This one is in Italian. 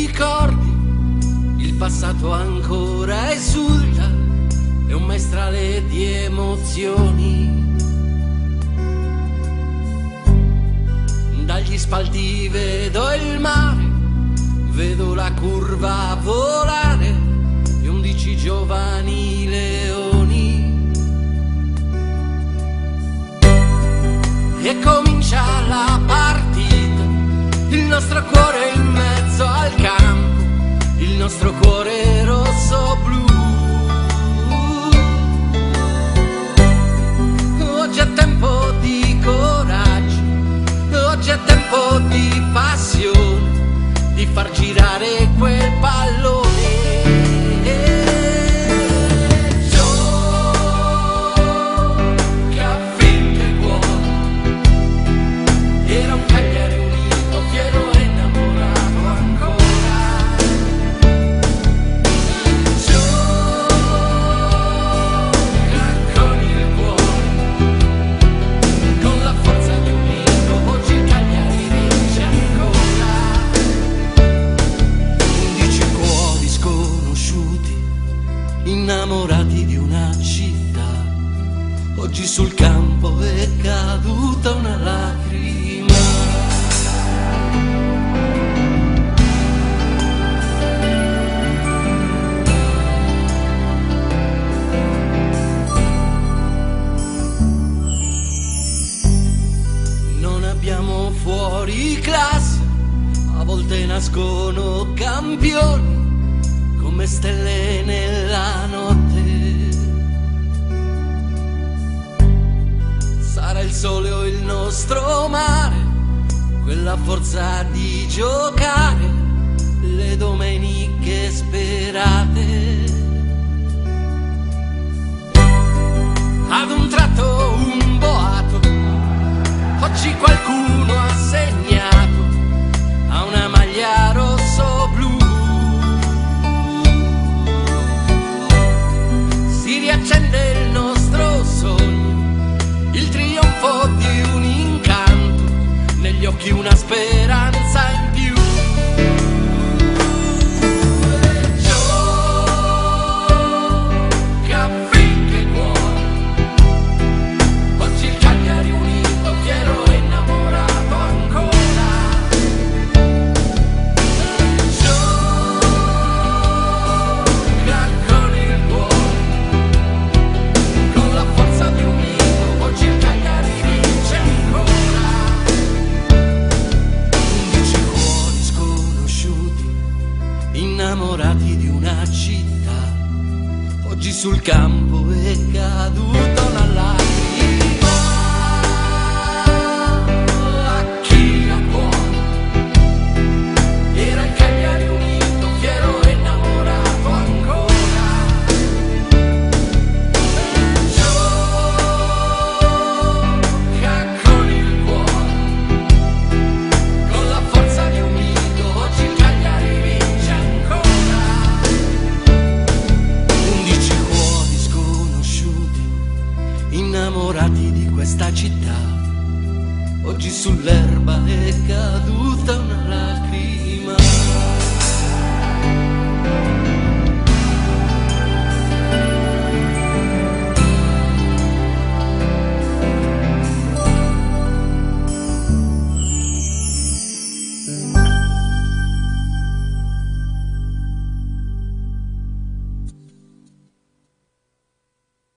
ricordi, il passato ancora esulta, è un maestrale di emozioni. Dagli spalti vedo il mare, vedo la curva volare di 11 giovani leoni. E comincia la partita, il nostro cuore in mezzo al campo, il nostro cuore rosso-blu. Oggi è tempo di coraggio, oggi è tempo di passione, di far girare quel pallone. Gioca finché vuoi, era un Cagliari unito, fiero e innamorato ancora. Gioca con il cuore, con la forza di un mito, oggi il Cagliari vince ancora. 11 cuori sconosciuti, innamorati di una città, oggi sul campo è caduta una lacrima. Non abbiamo fuori classe, a volte nascono campioni come stelle nella notte. Sarà il sole o il nostro mare, quella forza di giocare le domeniche sperate. Ad un tratto un boato, oggi qualcuno ha segnato a una maglia rosso-blu. Si riaccende il nostro sogno, il trionfo di un incanto, negli occhi una speranza in più. Gioca finché vuoi, oggi il Cagliari unito, fiero e innamorato ancora. Gioca con il cuore, con la forza di un mito, oggi il Cagliari vince ancora. 11 cuori sconosciuti, innamorati di una città, oggi sul campo è caduta